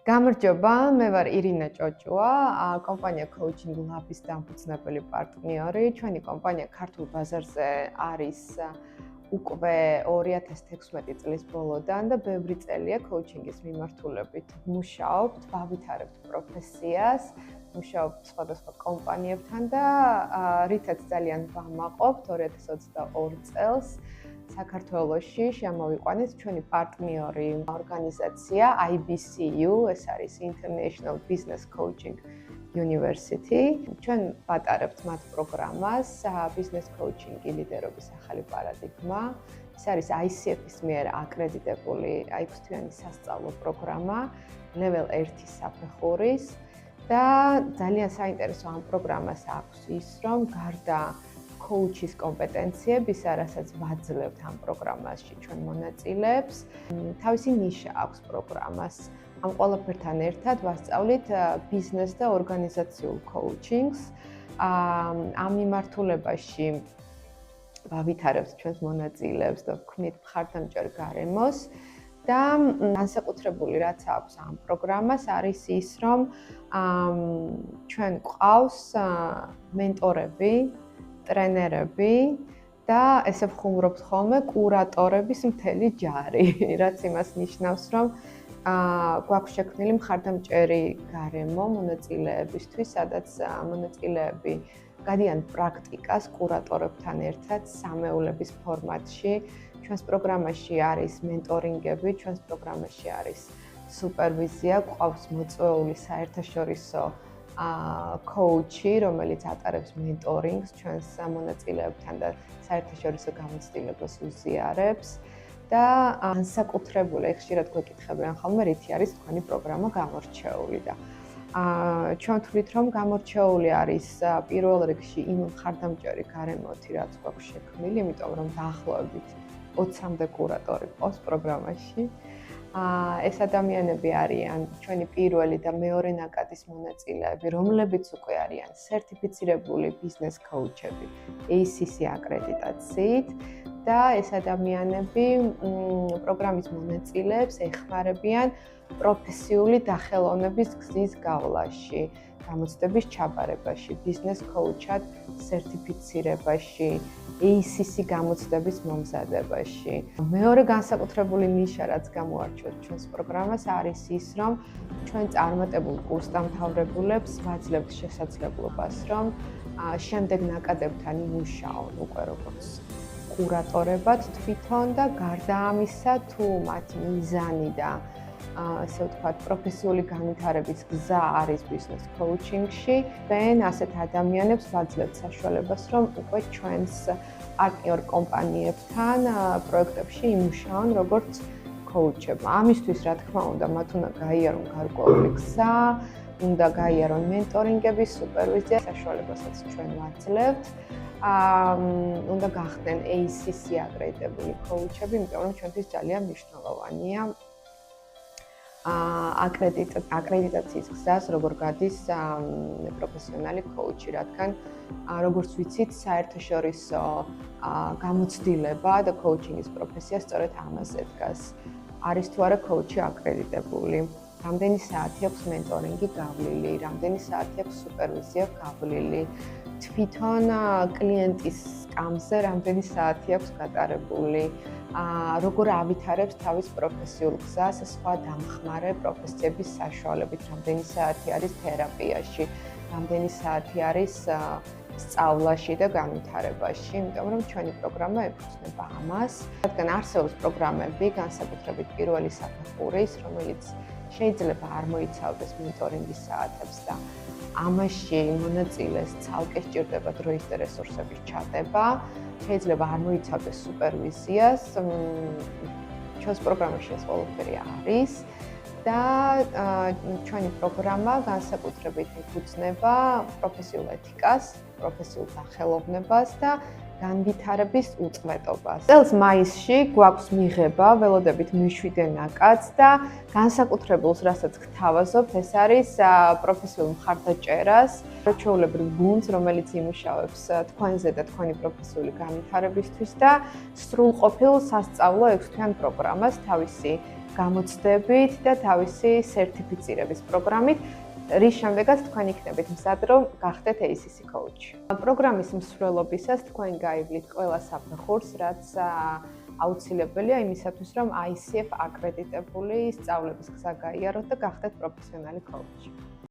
გამარჯობა, მე ვარ ირინა ჭოჭუა, კომპანია Coaching Lab-ის დამფუძნებელი პარტნიორი. ჩვენი კომპანია ქართულ ბაზარზე არის უკვე 2016 წლის ბოლოდან და ბევრი წელია coaching-ის მიმართულებით მუშაობთ, ვავითარებთ პროფესიას, მუშაობთ სხვადასხვა კომპანიებთან და რითაც ძალიან ვამაყობთ 2022 წელს საქართველოში შემოვიყვანეთ ჩვენი პარტნიორი ორგანიზაცია IBCU, ეს არის International Business Coaching University. ჩვენ ვატარებთ მათ პროგრამას Business Coaching-ი ლიდერობის ახალი პარადიგმა. ეს არის ICF-ის მიერ აკრედიტებული 6-თვიანი სასწავლო პროგრამა, level 1 საფეხურის და ძალიან საინტერესო ამ პროგრამას აქვს ის, რომ გარდა coach-ის კომპეტენციებისა, რასაც ვაძლევთ ამ პროგრამაში ჩვენ მონაწილეებს, თავისი ნიშა აქვს პროგრამას. ამ ყველაფერთან ერთად ვასწავლით ბიზნეს და ორგანიზაციულ coaching-ს. ამ მიმართულებაში ვავითარებთ ჩვენს მონაწილეებს და ვქმნით მხარდამჭერ გარემოს და განსაკუთრებული რაც აქვს ამ პროგრამას არის ის, რომ ჩვენ გვყავს მენტორები, ტრენერები და ესე ვხუმრობთ ხოლმე კურატორების მთელი ჯარი, რაც იმას ნიშნავს, რომ გვაქვს შექმნილი მხარდამჭერი გარემო მონაწილეებისთვის, სადაც მონაწილეები გადიან პრაქტიკას კურატორებთან ერთად სამეულების ფორმატში. ჩვენს პროგრამაში არის მენტორინგები, ჩვენს პროგრამაში არის სუპერვიზია, გვყავს მოწვეული საერთაშორისო coach-ი, რომელიც ატარებს mentoring-ს ჩვენს მონაწილეებთან და საერთაშორისო გამოცდილებას უზიარებს და განსაკუთრებული ხშირად გვეკითხებიან ხოლმე რითი არის თქვენი პროგრამა გამორჩეული და ჩვენ ვთვლით, რომ გამორჩეული არის პირველ რიგში იმ მხარდამჭერი გარემოთი, რაც გვაქვს შექმნილი, იმიტომ რომ დაახლოებით 20-მდე კურატორი ყავს პროგრამაში. ეს ადამიანები არიან ჩვენი პირველი და მეორე ნაკადის მონაწილეები, რომლებიც უკვე არიან სერტიფიცირებული ბიზნეს კოუჩები ACC აკრედიტაციით და ეს ადამიანები პროგრამის მონაწილეებს ეხმარებიან პროფესიული დახელოვნების გზის გავლაში, გამოცდების ჩაბარებაში, ბიზნეს კოუჩად სერტიფიცირებაში, ACC გამოცდების მომზადებაში. მეორე განსაკუთრებული ნიშა, რაც გამოარჩევთ ჩვენს პროგრამას, არის ის, რომ ჩვენ წარმატებულ კურსდამთავრებულებს ვაძლევთ შესაძლებლობას, რომ შემდეგ ნაკადებთან იმუშაონ უკვე როგორც კურატორებად თვითონ და გარდა ამისა, თუ მათი მიზანი და ასე ვთქვათ, პროფესიული განვითარების გზა არის ბიზნეს კოუჩინგში, ჩვენ ასეთ ადამიანებს ვაძლევთ საშუალებას, რომ უკვე ჩვენს პარტნიორ კომპანიებთან პროექტებში იმუშაონ როგორც კოუჩებმა. ამისთვის, რა თქმა უნდა, მათ უნდა გაიარონ გარკვეული გზა, უნდა გაიარონ მენტორინგების, სუპერვიზია, საშუალებასაც ჩვენ ვაძლევთ. უნდა გახდნენ ACC აკრედიტებული კოუჩები, იმიტომ რომ ჩვენთვის ძალიან მნიშვნელოვანია აკრედიტაციის გზას, როგორ გადის პროფესიონალი კოუჩი, რადგან როგორც ვიცით, საერთაშორისო გამოცდილება და კოუჩინგის პროფესია სწორედ ამაზე დგას. არის თუ არა კოუჩი აკრედიტებული, რამდენი საათი აქვს მენტორინგი გავლილი, რამდენი საათი აქვს სუპერვიზია გავლილი, თვითონ კლიენტის სკამზე რამდენი საათი აქვს გატარებული, როგორ ავითარებს თავის პროფესიულ გზას სხვა დამხმარე პროფესიების საშუალებით, რამდენი საათი არის თერაპიაში, რამდენი საათი არის სწავლაში და განვითარებაში, იმიტომ რომ ჩვენი პროგრამა ეფუძნება ამას. რადგან არსებობს პროგრამები, განსაკუთრებით პირველი საფეხურის, რომელიც შეიძლება არ მოიცავდეს მენტორინგის საათებს და ამაში მონაწილეს ცალკე სჭირდება დროის და რესურსების ჩატება, შეიძლება არ მოიცავდეს სუპერვიზიას, ჩვენს პროგრამაში ეს ყველაფერი არის და ჩვენი პროგრამა განსაკუთრებით ეფუძნება პროფესიულ ეთიკას, პროფესიულ დახელოვნებას და განვითარების უწყვეტობას. წელს მაისში გვაქვს მიღება ველოდებით მე-7 ნაკადს და განსაკუთრებულს, რასაც გთავაზობთ, ეს არის პროფესიულ მხარდაჭერას, ჩვეულებრივ გუნდს, რომელიც იმუშავებს თქვენზე და თქვენი პროფესიული განვითარებისთვის და სრულყოფილ სასწავლო 6-თვიან პროგრამას თავისი გამოცდებით და თავისი სერტიფიცირების პროგრამით, რის შემდეგაც თქვენ იქნებით მზად, რომ გახდეთ ACC coach. პროგრამის მსვლელობისას თქვენ გაივლით ყველა საფეხურს, რაც აუცილებელია იმისათვის, რომ ICF აკრედიტებული სწავლების გზა გაიაროთ და გახდეთ პროფესიონალი coach.